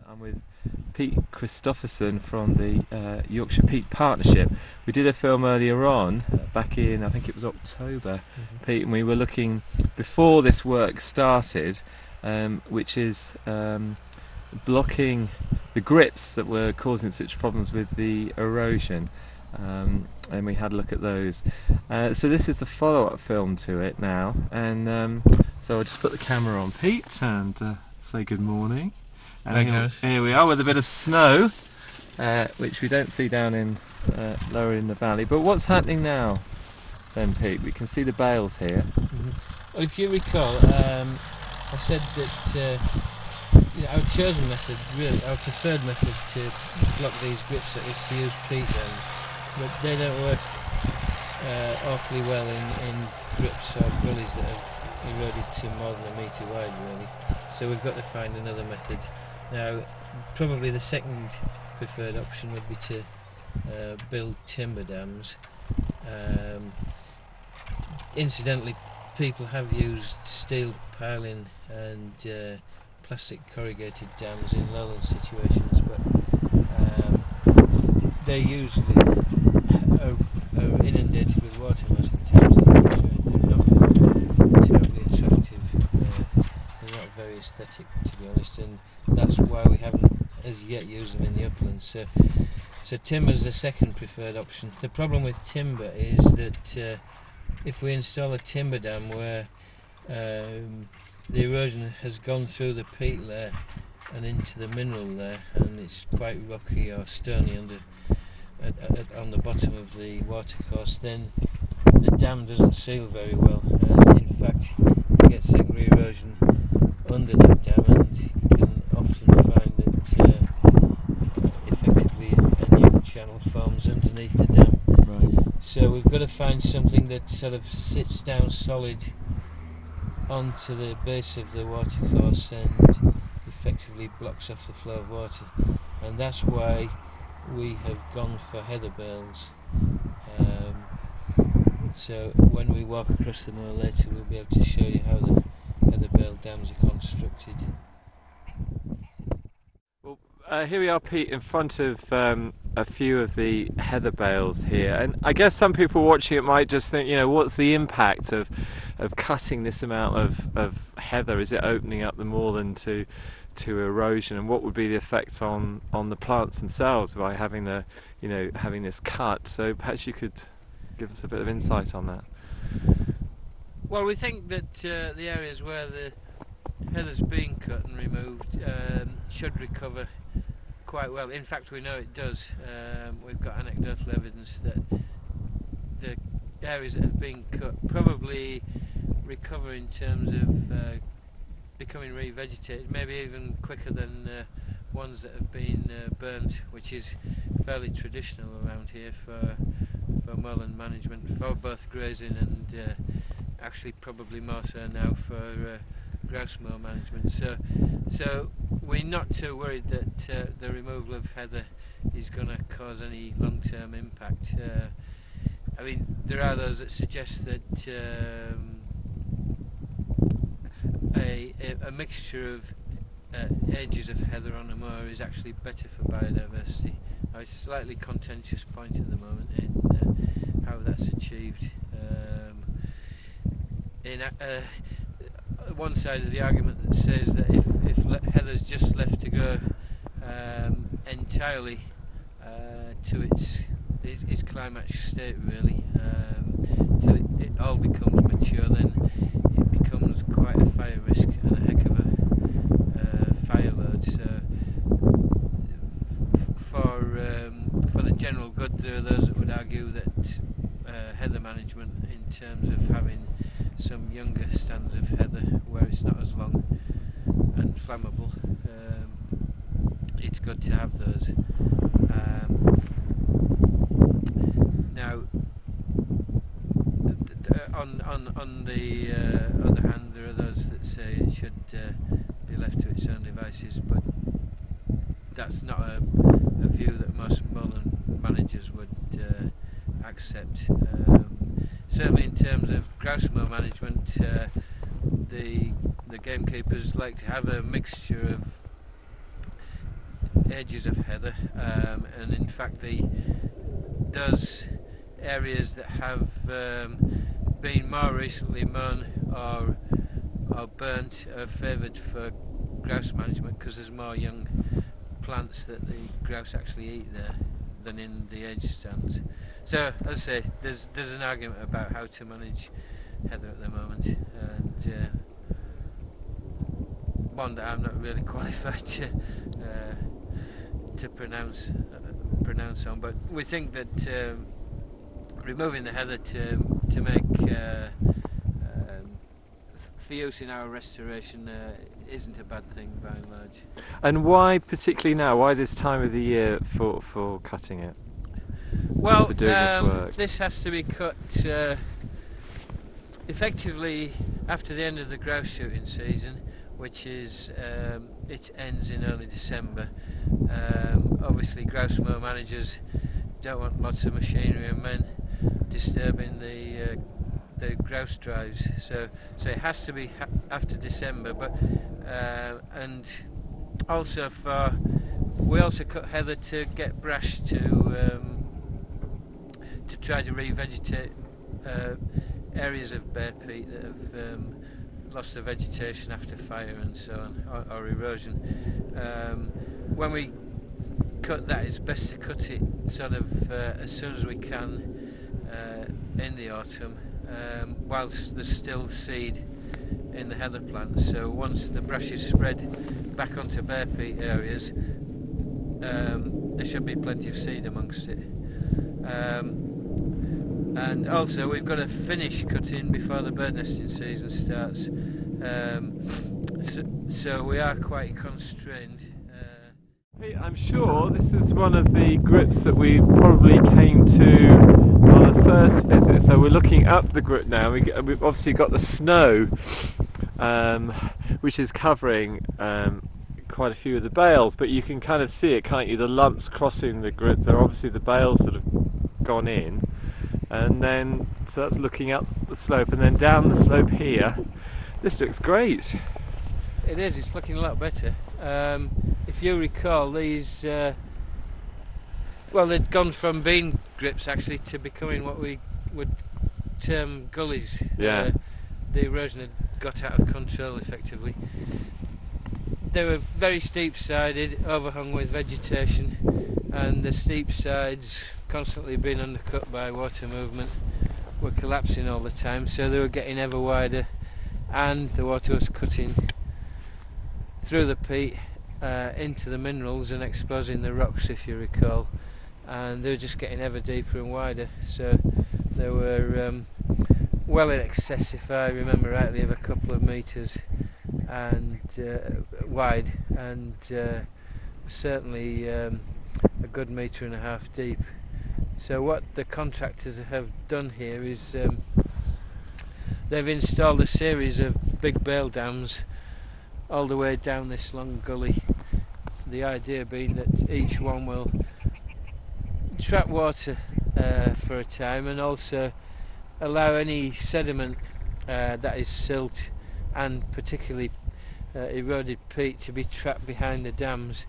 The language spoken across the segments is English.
I'm with Pete Christopherson from the Yorkshire Peat Partnership. We did a film earlier on, back in, I think it was October, Pete, and we were looking before this work started, which is blocking the grips that were causing such problems with the erosion. And we had a look at those. So this is the follow-up film to it now, and so I'll just put the camera on Pete and say good morning. And here we are with a bit of snow, which we don't see down in lower in the valley. But what's happening now then, Pete? We can see the bales here. Well, if you recall, I said that our chosen method, really our preferred method to block these grips is to use peatlands, but they don't work awfully well in grips or gullies that have eroded to more than a metre wide, really. So we've got to find another method. Now, probably the second preferred option would be to build timber dams. Incidentally, people have used steel piling and plastic corrugated dams in lowland situations, but they usually are inundated with water most of the time, so they're not terribly attractive. They're not very aesthetic, to be honest, and that's why we haven't as yet used them in the uplands. So timber's the second preferred option. The problem with timber is that if we install a timber dam where the erosion has gone through the peat layer and into the mineral layer, and it's quite rocky or stony on the bottom of the watercourse, then the dam doesn't seal very well. In fact, you get secondary erosion under that dam, and you can often find that effectively a new channel forms underneath the dam. Right. So we've got to find something that sort of sits down solid onto the base of the watercourse and effectively blocks off the flow of water, and that's why we have gone for heather bales. So when we walk across the moor later, we'll be able to show you how the heather bale dams are constructed. Well, here we are, Pete, in front of a few of the heather bales here, and I guess some people watching it might just think, what's the impact of cutting this amount of heather? Is it opening up the moorland to erosion, and what would be the effect on the plants themselves by having having this cut? So perhaps you could give us a bit of insight on that. Well, we think that the areas where the heather's being cut and removed should recover quite well. In fact, we know it does. We've got anecdotal evidence that the areas that have been cut probably recover in terms of becoming revegetated, maybe even quicker than ones that have been burnt, which is fairly traditional around here for moorland management, for both grazing and actually probably more so now for grouse moor management. So we're not too worried that the removal of heather is going to cause any long-term impact. I mean, there are those that suggest that a mixture of edges of heather on a moor is actually better for biodiversity. It's a slightly contentious point at the moment in how that's achieved. One side of the argument that says that if heather's just left to go entirely to its climax state, really, till it all becomes mature, then it becomes quite a fire risk and a heck of a fire load. So for the general good, there are those that would argue that heather management, in terms of having some younger stands of heather where it's not as long and flammable, it's good to have those. Now, on the other hand, there are those that say it should be left to its own devices, but that's not a view that most moorland managers would accept. Certainly in terms of grouse moor management, the gamekeepers like to have a mixture of edges of heather, and in fact those areas that have been more recently mown or burnt are favoured for grouse management, because there's more young plants that the grouse actually eat there than in the edge stands. So as I say, there's an argument about how to manage heather at the moment, and one that I'm not really qualified to pronounce on. But we think that removing the heather to make for use in our restoration isn't a bad thing by and large. And why particularly now? Why this time of the year for cutting it? Well, for doing this work? This has to be cut effectively after the end of the grouse shooting season, which is it ends in early December. Obviously, grouse mower managers don't want lots of machinery and men disturbing the grouse drives, so it has to be after December. But and also we also cut heather to get brash to try to revegetate areas of bare peat that have lost the vegetation after fire and so on, or erosion. When we cut that, it's best to cut it sort of as soon as we can in the autumn, whilst there's still seed in the heather plants. So once the brash is spread back onto bare peat areas, there should be plenty of seed amongst it. And also we've got to finish cutting before the bird nesting season starts, so we are quite constrained. Pete, I'm sure this was one of the grips that we probably came to on the first visit. So we're looking up the grip now. We've obviously got the snow, which is covering quite a few of the bales, but you can kind of see it, can't you? The lumps crossing the grip. They're obviously the bales that have gone in, and then so that's looking up the slope, and then down the slope here. This looks great. It is. It's looking a lot better. If you recall, these well, they'd gone from being grips actually to becoming what we would term gullies. Yeah. The erosion had got out of control effectively. They were very steep sided, overhung with vegetation, and the steep sides, constantly being undercut by water movement, were collapsing all the time, so they were getting ever wider, and the water was cutting through the peat into the minerals and exposing the rocks, if you recall, and they were just getting ever deeper and wider. So they were well in excess, if I remember rightly, of a couple of metres and wide, and certainly a good 1.5 metres deep. So what the contractors have done here is they've installed a series of big bale dams all the way down this long gully. The idea being that each one will trap water for a time, and also allow any sediment that is silt and particularly eroded peat to be trapped behind the dams.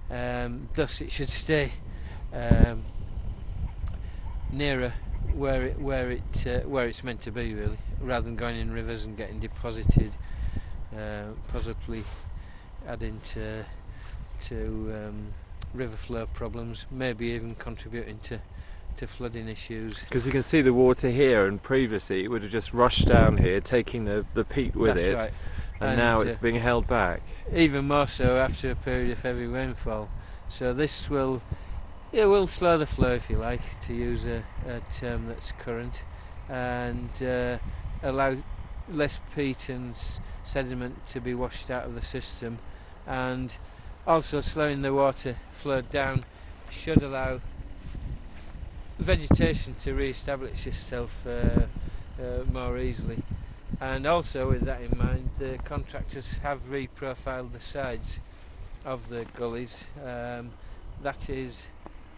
Thus it should stay nearer where it's meant to be, really, rather than going in rivers and getting deposited, possibly adding to river flow problems, maybe even contributing to flooding issues. Because you can see the water here, and previously it would have just rushed down here, taking the peat with That's it, right. and now it's being held back. Even more so after a period of heavy rainfall. So this will slow the flow, if you like, to use a term that's current, and allow less peat and sediment to be washed out of the system, and also slowing the water flow down should allow vegetation to re-establish itself more easily. And also, with that in mind, the contractors have re-profiled the sides of the gullies. That is,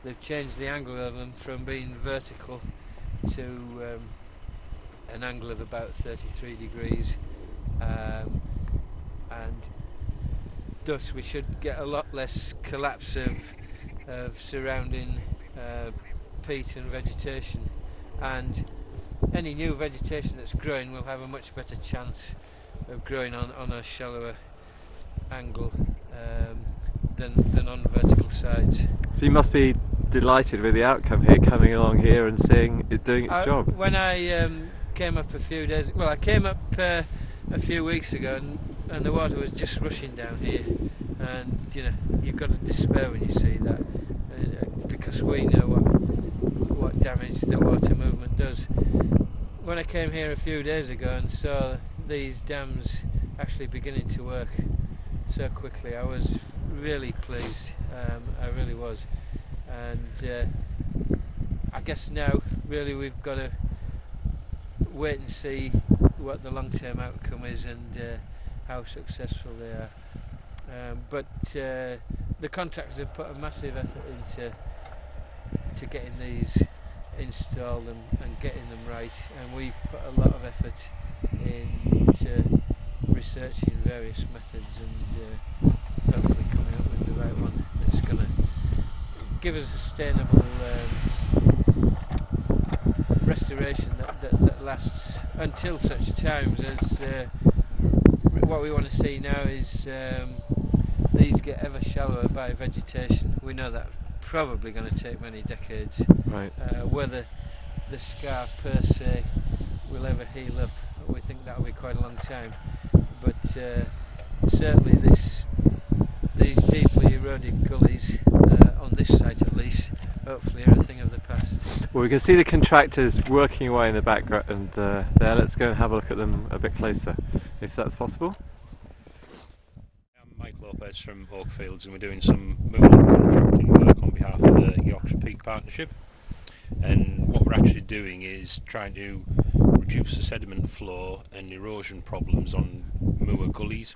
they've changed the angle of them from being vertical to an angle of about 33 degrees, and thus we should get a lot less collapse of surrounding peat and vegetation, and any new vegetation that's growing will have a much better chance of growing on a shallower angle than on vertical sides. So you must be delighted with the outcome here, coming along here and seeing it doing its job. When I came up I came up a few weeks ago, and the water was just rushing down here, and you've got to despair when you see that, because we know what damage the water movement does. When I came here a few days ago and saw these dams actually beginning to work so quickly, I was really pleased. I really was, and I guess now really we've got to wait and see what the long-term outcome is and how successful they are. But the contractors have put a massive effort into getting these installed and getting them right, and we've put a lot of effort into researching various methods and hopefully coming up with the right one that's going to give us a sustainable restoration that lasts until such times as what we want to see now is these get ever shallower by vegetation. We know that's probably going to take many decades. Right. Whether the scar per se will ever heal up, we think that will be quite a long time. But certainly these deeply eroded gullies, on this site at least, hopefully are a thing of the past. Well, we can see the contractors working away in the background there. Let's go and have a look at them a bit closer, if that's possible. I'm Mike Lopez from Oakfields, and we're doing some moving contracting work on behalf of the Yorkshire Peat Partnership. And what we're actually doing is trying to reduce the sediment flow and erosion problems on moor gullies.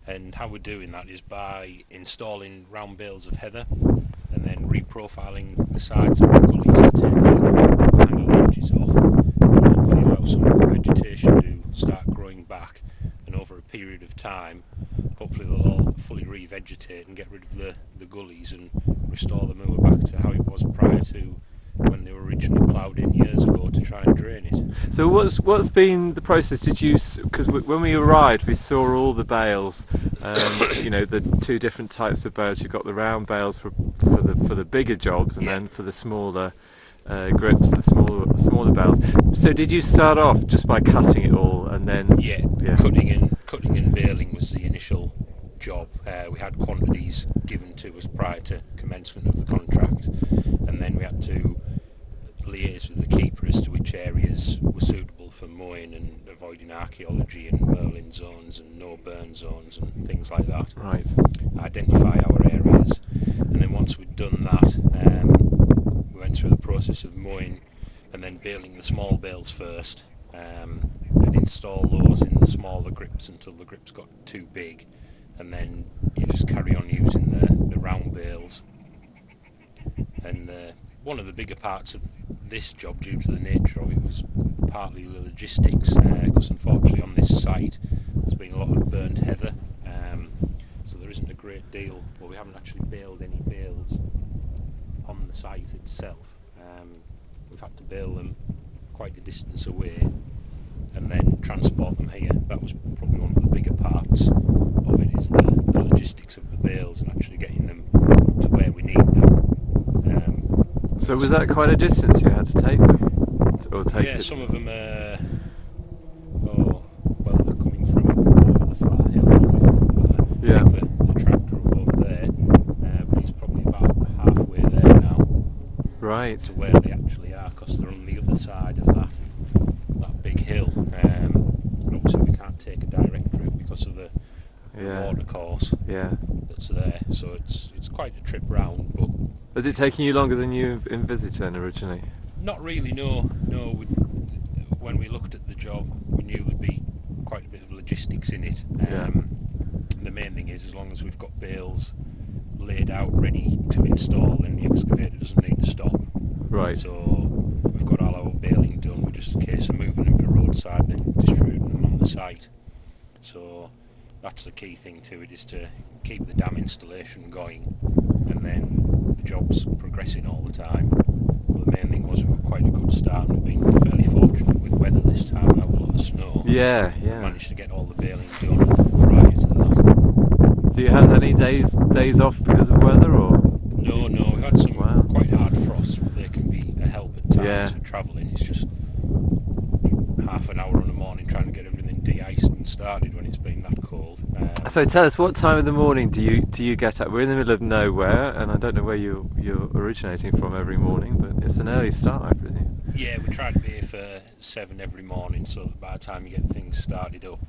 And how we're doing that is by installing round bales of heather and then reprofiling the sides of the gullies to take the hanging edges off, and hopefully allow some vegetation to start growing back, and over a period of time hopefully they'll all fully revegetate and get rid of the gullies and restore the moor back to how it was prior to when they were originally ploughed in years ago to try and drain it. So what's been the process? Did you, because when we arrived we saw all the bales, the two different types of bales. You've got the round bales for the bigger jobs, and then for the smaller grips, the smaller bales. So did you start off just by cutting it all and then cutting and baling was the initial job. We had quantities given to us prior to commencement of the contract, and then we had to liaise with the keeper as to which areas were suitable for mowing and avoiding archaeology and merlin zones and no burn zones and things like that. Right. Identify our areas, and then once we'd done that, we went through the process of mowing and then baling the small bales first, and install those in the smaller grips until the grips got too big, and then you just carry on using the round bales. And one of the bigger parts of this job, due to the nature of it, was partly the logistics, because unfortunately on this site there's been a lot of burnt heather, so there isn't a great deal, well, we haven't actually baled any bales on the site itself. We've had to bale them quite a distance away and then transport them here. That was probably one of the bigger parts of it, is the logistics of the bales and actually getting them to where we need them. So was that quite a distance you had to take them? Yeah, some of them they're coming from over the flat hill. The tractor over there, but he's probably about halfway there now. Right. To where they actually are, because they're on the other side of that big hill. And obviously we can't take a direct route because of the water course that's there. So it's quite a trip round. But is it taking you longer than you envisaged then originally? Not really, no. When we looked at the job, we knew there would be quite a bit of logistics in it. The main thing is, as long as we've got bales laid out ready to install, then the excavator doesn't need to stop. Right. So we've got all our baling done. We're just a case of moving them to roadside, then distributing them on the site. So that's the key thing to it, is to keep the dam installation going, and then the job's progressing all the time. But the main thing was we got quite a good start, and we've been fairly fortunate with weather this time. That was a lot of snow. Yeah, We yeah. managed to get all the baling done prior to that. So you had any days off because of weather, or? No, we've had some Wow. quite hard frosts, but they can be a help at times Yeah. for travelling. It's just half an hour in the morning trying to get everything de-iced and started when it's been that cold. So tell us, what time of the morning do you get up? We're in the middle of nowhere, and I don't know where you're originating from every morning, but it's an early start, I presume. Yeah, we try to be here for 7 every morning, so that by the time you get things started up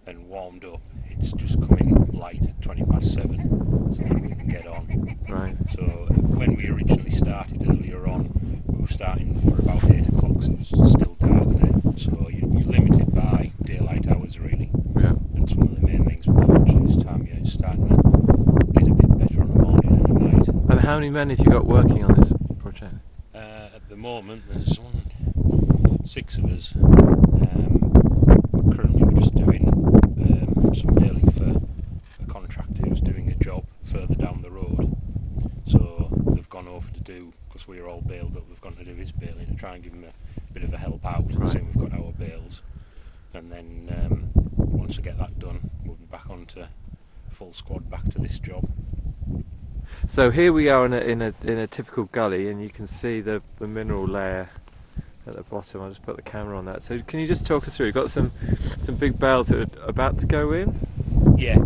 and warmed up, it's just coming light at 7:20, so then we can get on. Right. So when we originally started earlier on, we were starting for about 8 o'clock, so it was still dark then. So you're limited by daylight hours, really. Yeah. That's one of the main things. But fortunately, this time, yeah, it's starting to get a bit better on the morning and the night. And how many men have you got working on this project? At the moment, there's 6 of us. But currently, we're just doing some baling for a contractor who's doing a job further down the road. So they've gone over to do, because we're all bailed up, they've gone to do his baling and try and give him a bit of a help out. Right. So we've got our bales, and then once we get that done, we'll be back on to full squad back to this job. So here we are in a typical gully, and you can see the mineral layer at the bottom. I'll just put the camera on that. So can you just talk us through? You've got some big bales that are about to go in. Yeah.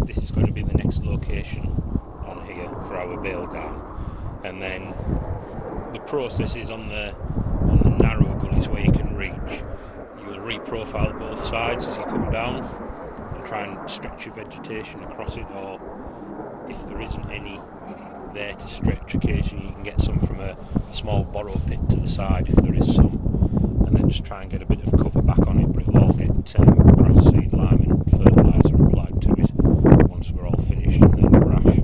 This is going to be the next location on here for our bale dam, and then the process is on the narrow gullies where you can reach. You'll reprofile both sides as you come down and try and stretch your vegetation across it, or if there isn't any there to stretch, occasionally you can get some from a small borrow pit to the side if there is some, and then just try and get a bit of cover back on it, but it'll all get grass seed, lime and fertiliser applied to it once we're all finished, and then brash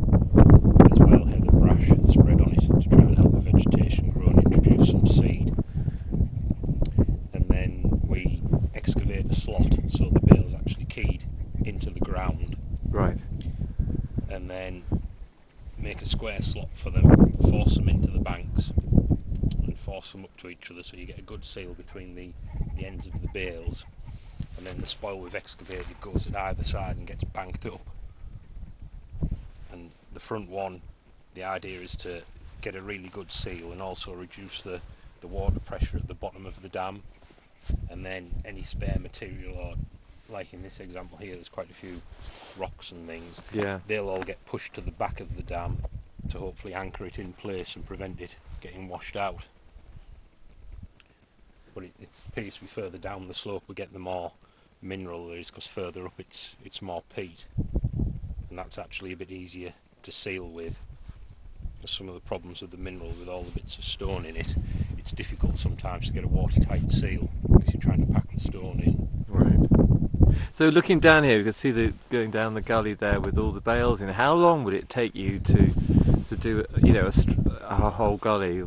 as well, heather brash spread on it to try and help the vegetation grow and introduce some seed. And then we excavate a slot so the bale's actually keyed into the ground. Right. And then make a square slot for them, force them into the banks and force them up to each other so you get a good seal between the ends of the bales, and then the spoil we've excavated goes at either side and gets banked up. And the front one, the idea is to get a really good seal and also reduce the water pressure at the bottom of the dam, and then any spare material, or like in this example here there's quite a few rocks and things, Yeah. they'll all get pushed to the back of the dam to hopefully anchor it in place and prevent it getting washed out. But it appears to be further down the slope we get the more mineral there is, because further up it's more peat, and that's actually a bit easier to seal with. Because some of the problems with the mineral, with all the bits of stone in it, it's difficult sometimes to get a watertight seal because you're trying to pack the stone in. Right. So looking down here, you can see going down the gully there with all the bales in. How long would it take you to do a whole gully?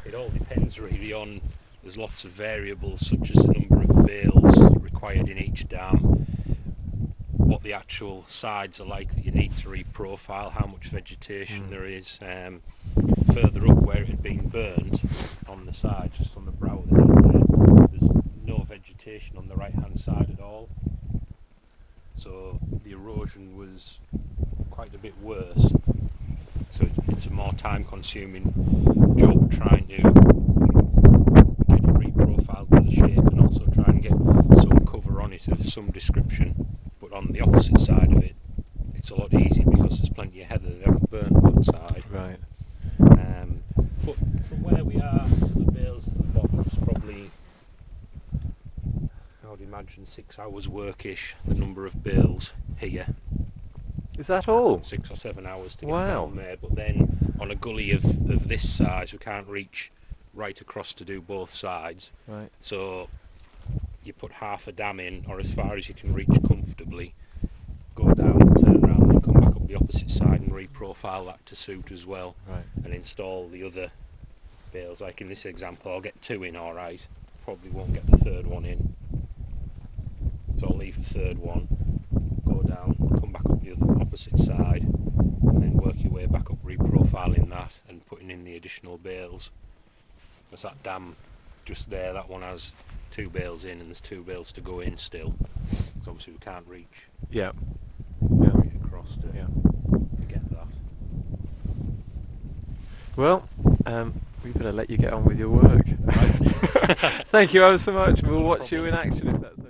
It all depends really on, there's lots of variables such as the number of bales required in each dam, what the actual sides are like that you need to reprofile, how much vegetation there is. Further up where it had been burnt on the side, just on the brow of the hill there's no vegetation on the right hand side at all, so the erosion was quite a bit worse. So it's a more time consuming job trying to get it reprofiled to the shape, and also try and get some cover on it of some description. But on the opposite side of it, it's a lot easier because there's plenty of heather. They haven't burnt one side. Right. But from where we are to the bales at the bottom, it's probably, I would imagine, 6 hours workish, the number of bales here. Is that all? 6 or 7 hours to get Wow. down there. But then on a gully of this size, we can't reach right across to do both sides. Right. So you put half a dam in, or as far as you can reach comfortably, go down and turn around and come back up the opposite side and reprofile that to suit as well. Right. And install the other bales. Like in this example, I'll get 2 in alright, probably won't get the third one in. So I'll leave the third one, go down, come back up the other opposite side, and then work your way back up, reprofiling that and putting in the additional bales. There's that dam just there, that one has 2 bales in and there's 2 bales to go in still. So obviously we can't reach Yeah. right across to Yeah. get that. Well, we better let you get on with your work. Right. Thank you ever so much. We'll watch you in action if that's okay.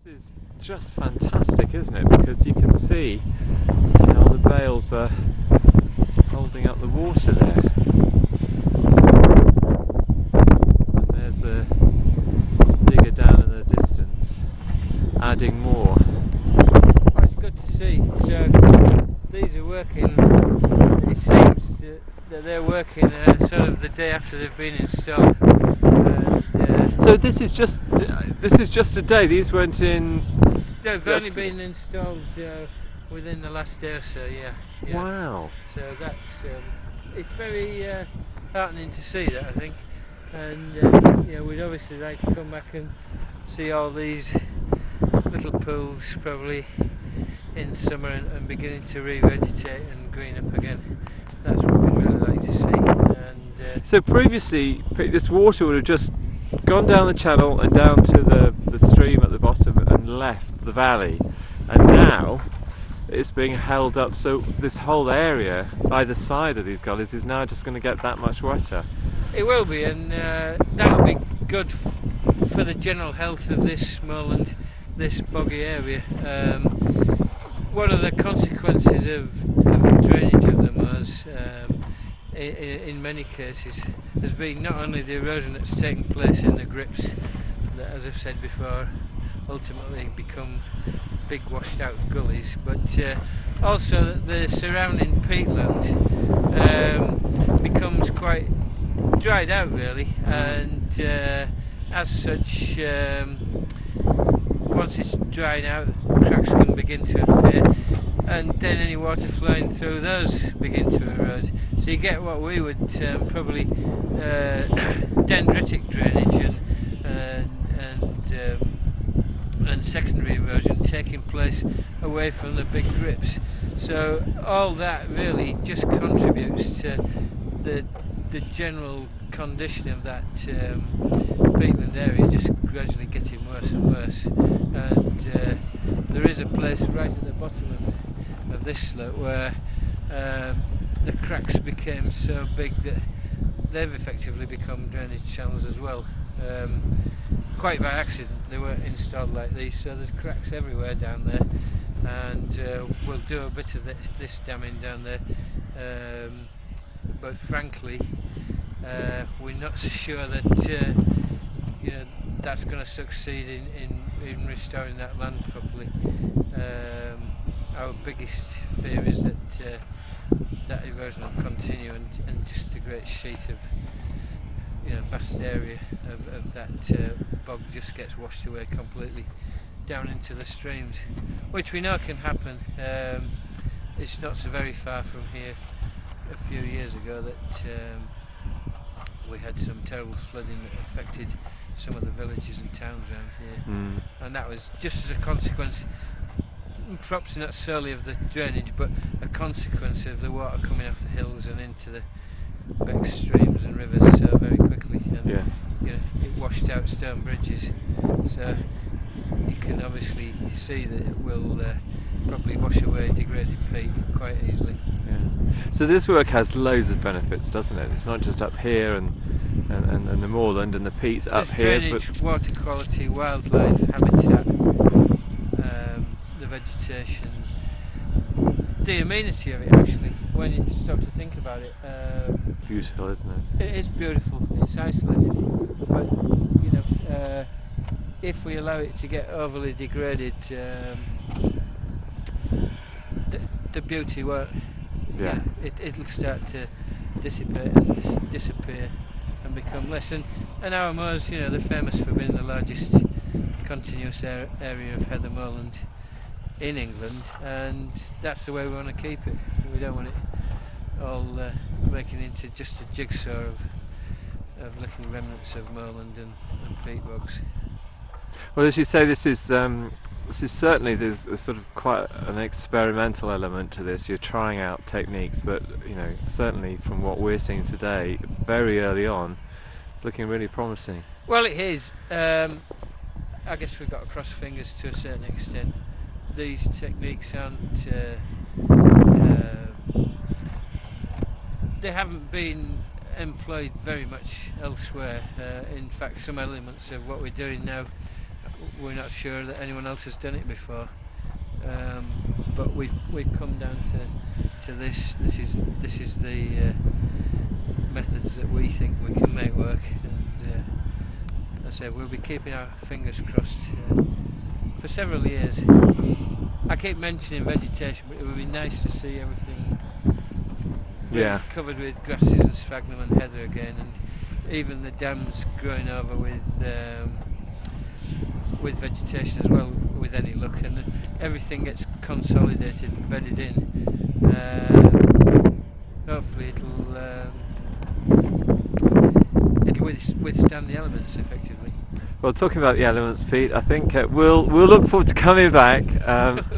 This is just fantastic, isn't it? Because you can see how the bales are holding up the water there. And there's the digger down in the distance, adding more. Oh, it's good to see. So these are working. It seems that they're working sort of the day after they've been installed. So this is just a day. These went in. They've only been installed within the last day or so. Yeah. Wow. So that's it's very heartening to see that, I think, and we'd obviously like to come back and see all these little pools probably in summer and beginning to revegetate and green up again. That's what we'd really like to see. And so previously, this water would have just gone down the channel and down to the stream at the bottom and left the valley, and now it's being held up, so this whole area either side of these gullies is now just going to get that much wetter. it will be, and that'll be good for the general health of this moorland, this boggy area. One of the consequences of drainage of the moors in many cases has been not only the erosion that's taken place in the grips that, as I've said before, ultimately become big washed out gullies, but also that the surrounding peatland becomes quite dried out really, and as such once it's dried out, cracks can begin to appear, and then any water flowing through those begin to erode. So you get what we would probably dendritic drainage and secondary erosion taking place away from the big grips. So all that really just contributes to the the general condition of that peatland area just gradually getting worse and worse, and there is a place right at the bottom of this slope where the cracks became so big that they've effectively become drainage channels as well. Quite by accident they weren't installed like these, so there's cracks everywhere down there, and we'll do a bit of this damming down there, but frankly we're not so sure that you know, that's going to succeed in restoring that land properly. Our biggest fear is that that erosion will continue, and just a great sheet of, you know, vast area of that bog just gets washed away completely down into the streams, which we know can happen. It's not so very far from here. A few years ago that we had some terrible flooding that affected some of the villages and towns around here, and that was just as a consequence, perhaps not solely of the drainage, but a consequence of the water coming off the hills and into the big streams and rivers so very quickly, and you know, it washed out stone bridges, so you can obviously see that it will probably wash away degraded peat quite easily. So this work has loads of benefits, doesn't it? It's not just up here and the moorland and the peat up here, drainage, but water quality, wildlife, habitat, the vegetation, the amenity of it actually, when you stop to think about it. Beautiful, isn't it? It is beautiful, it's isolated, but you know, if we allow it to get overly degraded, the beauty won't. Yeah. It'll start to dissipate and disappear and become less. And our moors, you know, they're famous for being the largest continuous area of heather moorland in England, and that's the way we want to keep it. We don't want it all making into just a jigsaw of little remnants of moorland and peat bogs. Well, as you say, this is certainly, there's a sort of quite an experimental element to this. You're trying out techniques, but you know, certainly from what we're seeing today, very early on, it's looking really promising. Well, it is. I guess we've got to cross fingers to a certain extent. These techniques aren't. They haven't been employed very much elsewhere. In fact, some elements of what we're doing now, we're not sure that anyone else has done it before, but we've come down to this. This is the methods that we think we can make work, and as I say, we'll be keeping our fingers crossed for several years. I keep mentioning vegetation, but it would be nice to see everything covered with grasses and sphagnum and heather again, and even the dams growing over with vegetation as well, with any luck, and everything gets consolidated and bedded in. Hopefully it'll withstand the elements effectively. Well, talking about the elements, Pete, I think we'll look forward to coming back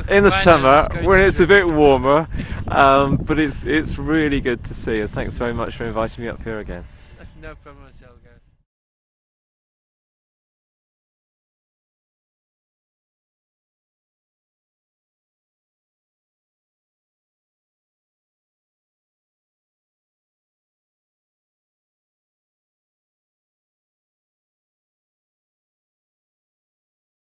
in the summer when it's a bit warmer, but it's really good to see you. Thanks very much for inviting me up here again. No problem at all.